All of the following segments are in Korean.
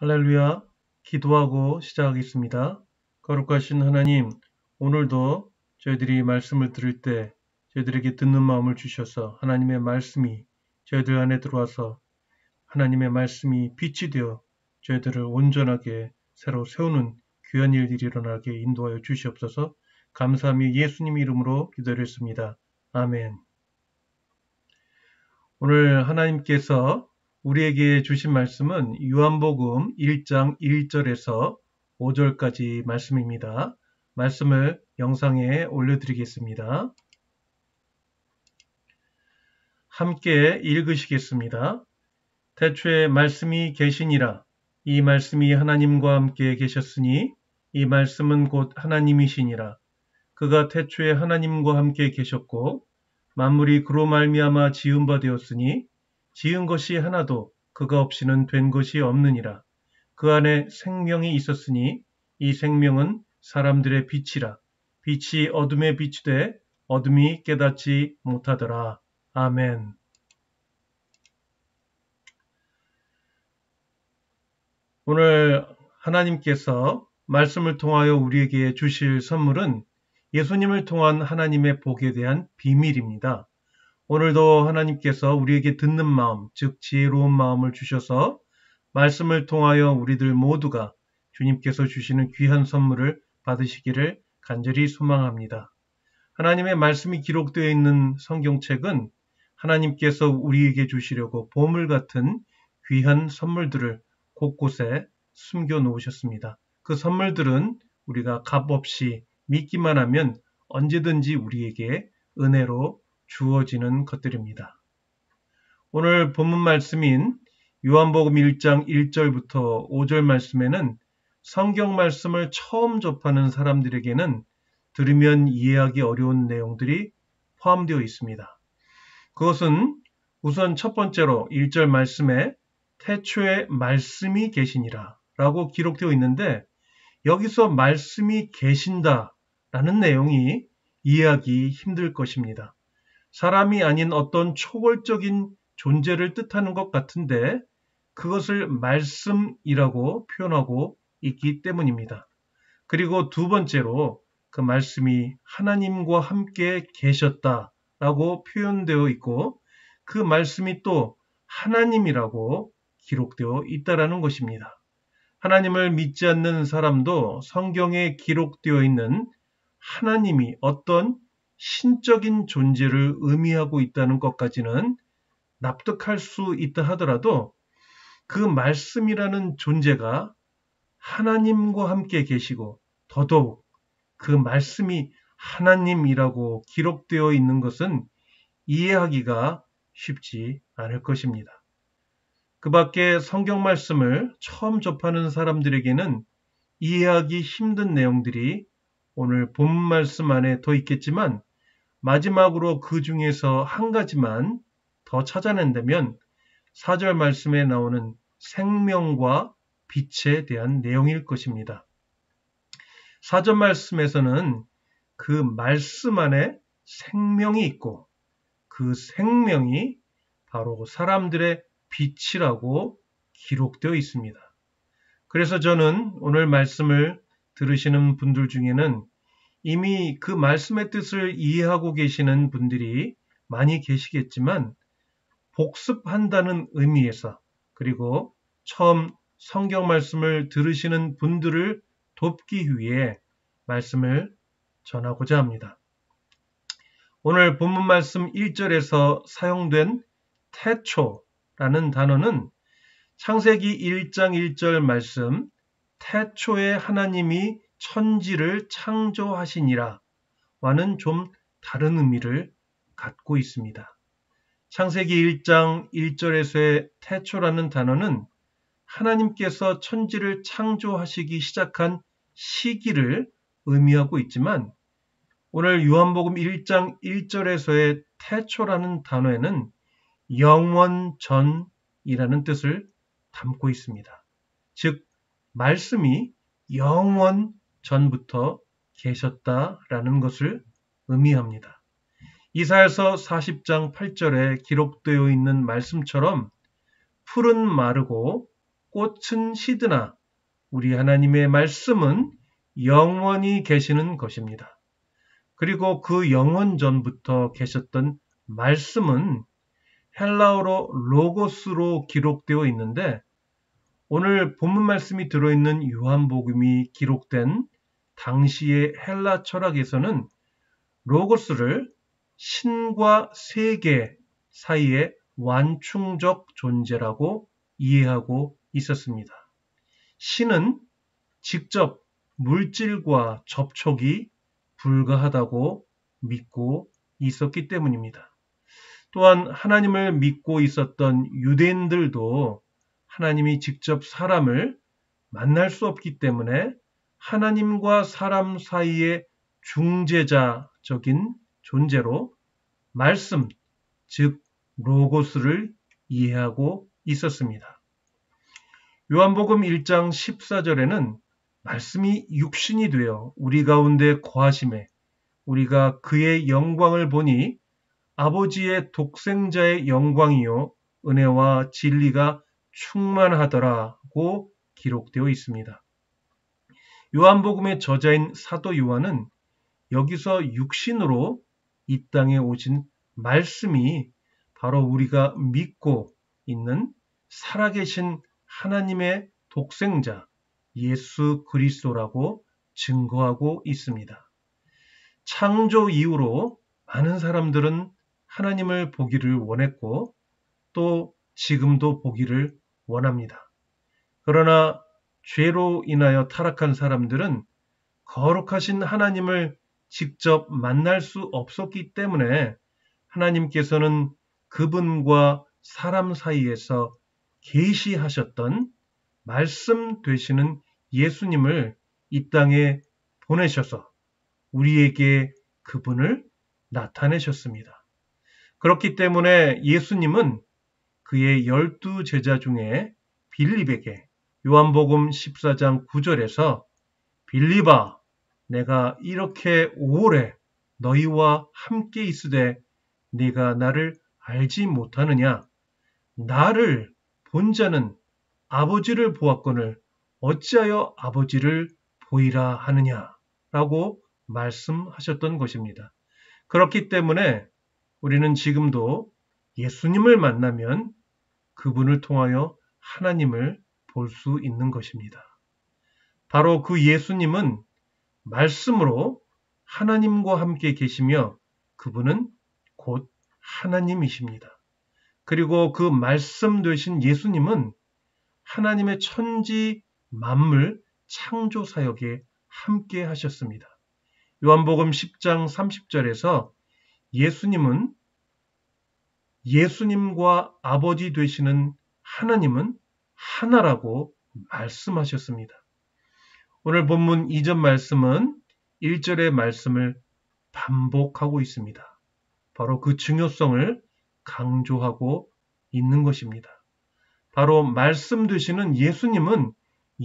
할렐루야, 기도하고 시작하겠습니다. 거룩하신 하나님, 오늘도 저희들이 말씀을 들을 때 저희들에게 듣는 마음을 주셔서 하나님의 말씀이 저희들 안에 들어와서 하나님의 말씀이 빛이 되어 저희들을 온전하게 새로 세우는 귀한 일들이 일어나게 인도하여 주시옵소서. 감사하며 예수님 이름으로 기도드렸습니다. 아멘. 오늘 하나님께서 우리에게 주신 말씀은 요한복음 1장 1절에서 5절까지 말씀입니다. 말씀을 영상에 올려드리겠습니다. 함께 읽으시겠습니다. 태초에 말씀이 계시니라. 이 말씀이 하나님과 함께 계셨으니 이 말씀은 곧 하나님이시니라. 그가 태초에 하나님과 함께 계셨고 만물이 그로 말미암아 지은 바 되었으니 지은 것이 하나도 그가 없이는 된 것이 없느니라. 그 안에 생명이 있었으니 이 생명은 사람들의 빛이라. 빛이 어둠에 비추되 어둠이 깨닫지 못하더라. 아멘. 오늘 하나님께서 말씀을 통하여 우리에게 주실 선물은 예수님을 통한 하나님의 복에 대한 비밀입니다. 오늘도 하나님께서 우리에게 듣는 마음, 즉 지혜로운 마음을 주셔서 말씀을 통하여 우리들 모두가 주님께서 주시는 귀한 선물을 받으시기를 간절히 소망합니다. 하나님의 말씀이 기록되어 있는 성경책은 하나님께서 우리에게 주시려고 보물 같은 귀한 선물들을 곳곳에 숨겨 놓으셨습니다. 그 선물들은 우리가 값없이 믿기만 하면 언제든지 우리에게 은혜로 주어지는 것들입니다. 오늘 본문 말씀인 요한복음 1장 1절부터 5절 말씀에는 성경 말씀을 처음 접하는 사람들에게는 들으면 이해하기 어려운 내용들이 포함되어 있습니다. 그것은 우선 첫 번째로 1절 말씀에 태초에 말씀이 계시니라 라고 기록되어 있는데 여기서 말씀이 계신다 라는 내용이 이해하기 힘들 것입니다. 사람이 아닌 어떤 초월적인 존재를 뜻하는 것 같은데 그것을 말씀이라고 표현하고 있기 때문입니다. 그리고 두 번째로 그 말씀이 하나님과 함께 계셨다라고 표현되어 있고 그 말씀이 또 하나님이라고 기록되어 있다라는 것입니다. 하나님을 믿지 않는 사람도 성경에 기록되어 있는 하나님이 어떤 신적인 존재를 의미하고 있다는 것까지는 납득할 수 있다 하더라도 그 말씀이라는 존재가 하나님과 함께 계시고 더더욱 그 말씀이 하나님이라고 기록되어 있는 것은 이해하기가 쉽지 않을 것입니다. 그 밖에 성경 말씀을 처음 접하는 사람들에게는 이해하기 힘든 내용들이 오늘 본문 말씀 안에 더 있겠지만 마지막으로 그 중에서 한 가지만 더 찾아낸다면 4절 말씀에 나오는 생명과 빛에 대한 내용일 것입니다. 4절 말씀에서는 그 말씀 안에 생명이 있고 그 생명이 바로 사람들의 빛이라고 기록되어 있습니다. 그래서 저는 오늘 말씀을 들으시는 분들 중에는 이미 그 말씀의 뜻을 이해하고 계시는 분들이 많이 계시겠지만 복습한다는 의미에서 그리고 처음 성경 말씀을 들으시는 분들을 돕기 위해 말씀을 전하고자 합니다. 오늘 본문 말씀 1절에서 사용된 태초라는 단어는 창세기 1장 1절 말씀 태초에 하나님이 천지를 창조하시니라 와는 좀 다른 의미를 갖고 있습니다. 창세기 1장 1절에서의 태초라는 단어는 하나님께서 천지를 창조하시기 시작한 시기를 의미하고 있지만 오늘 요한복음 1장 1절에서의 태초라는 단어에는 영원전이라는 뜻을 담고 있습니다. 즉 말씀이 영원 전부터 계셨다라는 것을 의미합니다. 이사야서 40장 8절에 기록되어 있는 말씀처럼 풀은 마르고 꽃은 시드나 우리 하나님의 말씀은 영원히 계시는 것입니다. 그리고 그 영원 전부터 계셨던 말씀은 헬라어로 로고스로 기록되어 있는데 오늘 본문 말씀이 들어있는 요한복음이 기록된 당시의 헬라 철학에서는 로고스를 신과 세계 사이의 완충적 존재라고 이해하고 있었습니다. 신은 직접 물질과 접촉이 불가하다고 믿고 있었기 때문입니다. 또한 하나님을 믿고 있었던 유대인들도 하나님이 직접 사람을 만날 수 없기 때문에 하나님과 사람 사이의 중재자적인 존재로 말씀, 즉 로고스를 이해하고 있었습니다. 요한복음 1장 14절에는 말씀이 육신이 되어 우리 가운데 거하심에 우리가 그의 영광을 보니 아버지의 독생자의 영광이요 은혜와 진리가 충만하더라고 기록되어 있습니다. 요한복음의 저자인 사도 요한은 여기서 육신으로 이 땅에 오신 말씀이 바로 우리가 믿고 있는 살아계신 하나님의 독생자 예수 그리스도라고 증거하고 있습니다. 창조 이후로 많은 사람들은 하나님을 보기를 원했고 또 지금도 보기를 원합니다. 그러나 죄로 인하여 타락한 사람들은 거룩하신 하나님을 직접 만날 수 없었기 때문에 하나님께서는 그분과 사람 사이에서 계시하셨던 말씀 되시는 예수님을 이 땅에 보내셔서 우리에게 그분을 나타내셨습니다. 그렇기 때문에 예수님은 그의 12 제자 중에 빌립에게 요한복음 14장 9절에서 빌립아 내가 이렇게 오래 너희와 함께 있으되 네가 나를 알지 못하느냐 나를 본 자는 아버지를 보았거늘 어찌하여 아버지를 보이라 하느냐 라고 말씀하셨던 것입니다. 그렇기 때문에 우리는 지금도 예수님을 만나면 그분을 통하여 하나님을 볼 수 있는 것입니다. 바로 그 예수님은 말씀으로 하나님과 함께 계시며 그분은 곧 하나님이십니다. 그리고 그 말씀 되신 예수님은 하나님의 천지 만물 창조 사역에 함께 하셨습니다. 요한복음 10장 30절에서 예수님은 예수님과 아버지 되시는 하나님은 하나라고 말씀하셨습니다. 오늘 본문 이전 말씀은 1절의 말씀을 반복하고 있습니다. 바로 그 중요성을 강조하고 있는 것입니다. 바로 말씀 되시는 예수님은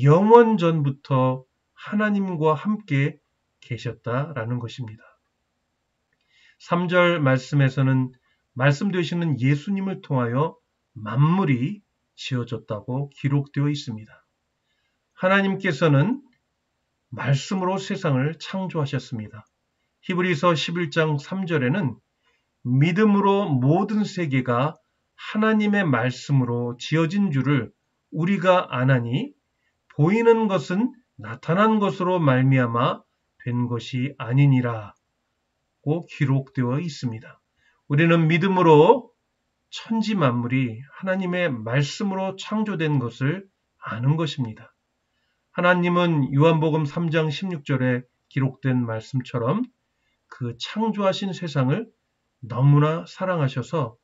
영원 전부터 하나님과 함께 계셨다라는 것입니다. 3절 말씀에서는 말씀 되시는 예수님을 통하여 만물이 지어졌다고 기록되어 있습니다. 하나님께서는 말씀으로 세상을 창조하셨습니다. 히브리서 11장 3절에는 믿음으로 모든 세계가 하나님의 말씀으로 지어진 줄을 우리가 아나니 보이는 것은 나타난 것으로 말미암아 된 것이 아니니라고 기록되어 있습니다. 우리는 믿음으로 천지 만물이 하나님의 말씀으로 창조된 것을 아는 것입니다. 하나님은 요한복음 3장 16절에 기록된 말씀처럼 그 창조하신 세상을 너무나 사랑하셔서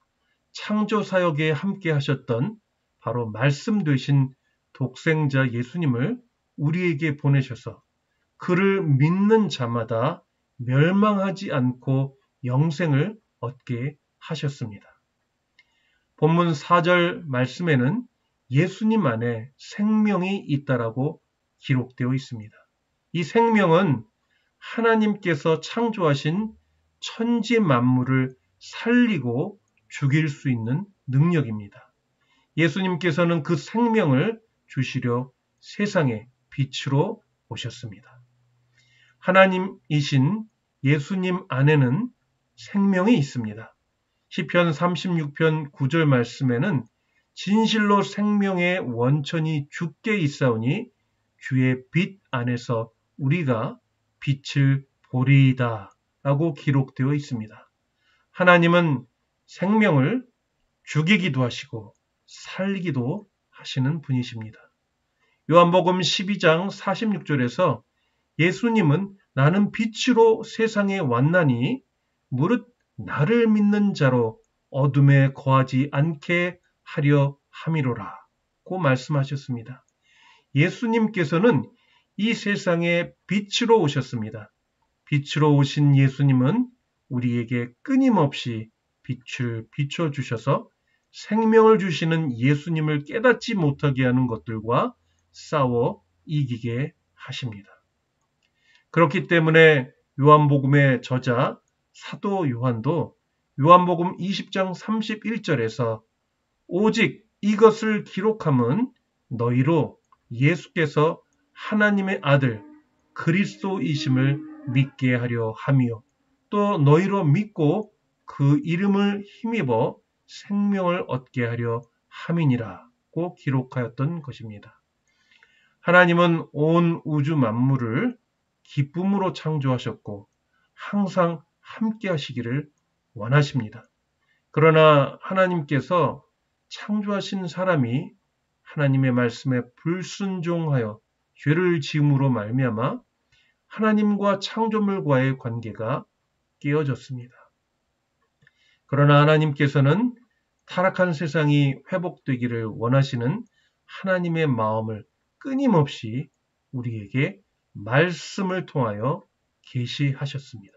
창조 사역에 함께 하셨던 바로 말씀 되신 독생자 예수님을 우리에게 보내셔서 그를 믿는 자마다 멸망하지 않고 영생을 얻게 하셨습니다. 본문 4절 말씀에는 예수님 안에 생명이 있다라고 기록되어 있습니다. 이 생명은 하나님께서 창조하신 천지 만물을 살리고 죽일 수 있는 능력입니다. 예수님께서는 그 생명을 주시려 세상에 빛으로 오셨습니다. 하나님이신 예수님 안에는 생명이 있습니다. 시편 36편 9절 말씀에는 진실로 생명의 원천이 주께 있사오니 주의 빛 안에서 우리가 빛을 보리이다 라고 기록되어 있습니다. 하나님은 생명을 죽이기도 하시고 살리기도 하시는 분이십니다. 요한복음 12장 46절에서 예수님은 나는 빛으로 세상에 왔나니 무릇 나를 믿는 자로 어둠에 거하지 않게 하려 함이로라고 말씀하셨습니다. 예수님께서는 이 세상에 빛으로 오셨습니다. 빛으로 오신 예수님은 우리에게 끊임없이 빛을 비춰주셔서 생명을 주시는 예수님을 깨닫지 못하게 하는 것들과 싸워 이기게 하십니다. 그렇기 때문에 요한복음의 저자 사도 요한도 요한복음 20장 31절에서 오직 이것을 기록함은 너희로 예수께서 하나님의 아들 그리스도이심을 믿게 하려 함이요 또 너희로 믿고 그 이름을 힘입어 생명을 얻게 하려 함이니라고 기록하였던 것입니다. 하나님은 온 우주 만물을 기쁨으로 창조하셨고 항상 함께 하시기를 원하십니다. 그러나 하나님께서 창조하신 사람이 하나님의 말씀에 불순종하여 죄를 지음으로 말미암아 하나님과 창조물과의 관계가 깨어졌습니다. 그러나 하나님께서는 타락한 세상이 회복되기를 원하시는 하나님의 마음을 끊임없이 우리에게 말씀을 통하여 계시하셨습니다.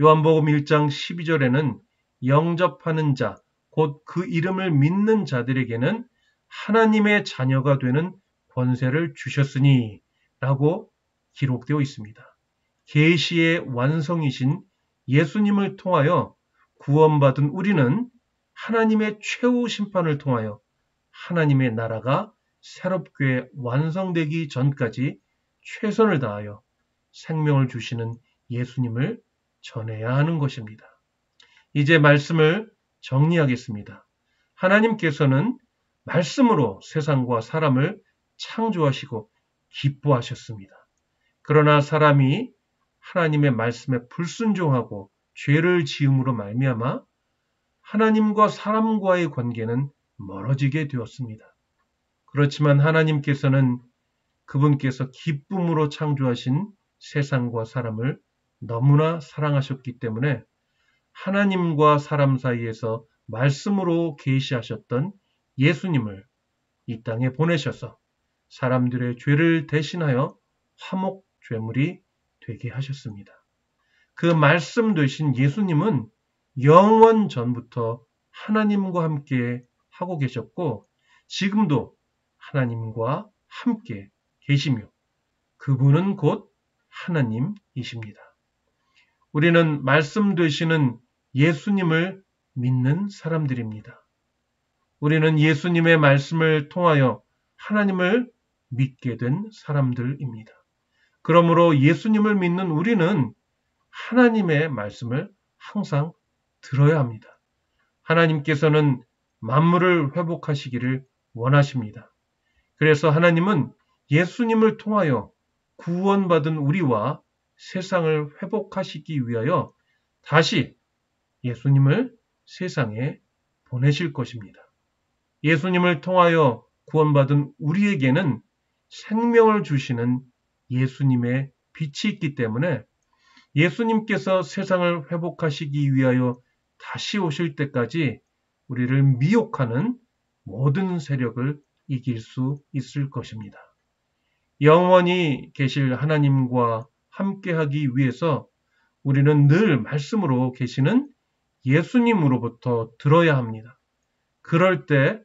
요한복음 1장 12절에는 영접하는 자, 곧 그 이름을 믿는 자들에게는 하나님의 자녀가 되는 권세를 주셨으니 라고 기록되어 있습니다. 계시의 완성이신 예수님을 통하여 구원받은 우리는 하나님의 최후 심판을 통하여 하나님의 나라가 새롭게 완성되기 전까지 최선을 다하여 생명을 주시는 예수님을 전해야 하는 것입니다. 이제 말씀을 정리하겠습니다. 하나님께서는 말씀으로 세상과 사람을 창조하시고 기뻐하셨습니다. 그러나 사람이 하나님의 말씀에 불순종하고 죄를 지음으로 말미암아 하나님과 사람과의 관계는 멀어지게 되었습니다. 그렇지만 하나님께서는 그분께서 기쁨으로 창조하신 세상과 사람을 너무나 사랑하셨기 때문에 하나님과 사람 사이에서 말씀으로 계시하셨던 예수님을 이 땅에 보내셔서 사람들의 죄를 대신하여 화목 죄물이 되게 하셨습니다. 그 말씀 되신 예수님은 영원 전부터 하나님과 함께 하고 계셨고 지금도 하나님과 함께 계시며 그분은 곧 하나님이십니다. 우리는 말씀 되시는 예수님을 믿는 사람들입니다. 우리는 예수님의 말씀을 통하여 하나님을 믿게 된 사람들입니다. 그러므로 예수님을 믿는 우리는 하나님의 말씀을 항상 들어야 합니다. 하나님께서는 만물을 회복하시기를 원하십니다. 그래서 하나님은 예수님을 통하여 구원받은 우리와 세상을 회복하시기 위하여 다시 예수님을 세상에 보내실 것입니다. 예수님을 통하여 구원받은 우리에게는 생명을 주시는 예수님의 빛이 있기 때문에 예수님께서 세상을 회복하시기 위하여 다시 오실 때까지 우리를 미혹하는 모든 세력을 이길 수 있을 것입니다. 영원히 계실 하나님과 함께하기 위해서 우리는 늘 말씀으로 계시는 예수님으로부터 들어야 합니다. 그럴 때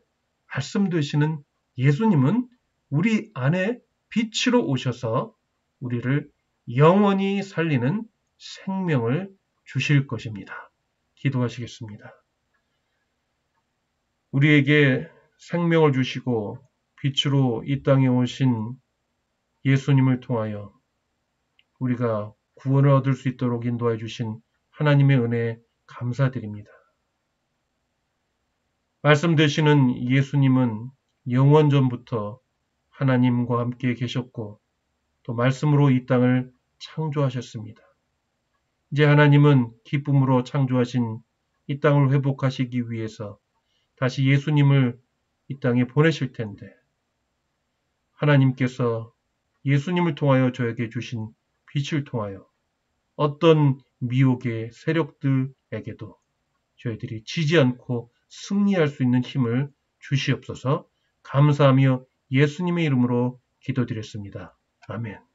말씀 되시는 예수님은 우리 안에 빛으로 오셔서 우리를 영원히 살리는 생명을 주실 것입니다. 기도하시겠습니다. 우리에게 생명을 주시고 빛으로 이 땅에 오신 예수님을 통하여 우리가 구원을 얻을 수 있도록 인도해 주신 하나님의 은혜에 감사드립니다. 말씀 되시는 예수님은 영원전부터 하나님과 함께 계셨고 또 말씀으로 이 땅을 창조하셨습니다. 이제 하나님은 기쁨으로 창조하신 이 땅을 회복하시기 위해서 다시 예수님을 이 땅에 보내실 텐데 하나님께서 예수님을 통하여 저에게 주신 빛을 통하여 어떤 미혹의 세력들에게도 저희들이 지지 않고 승리할 수 있는 힘을 주시옵소서. 감사하며 예수님의 이름으로 기도드렸습니다. 아멘.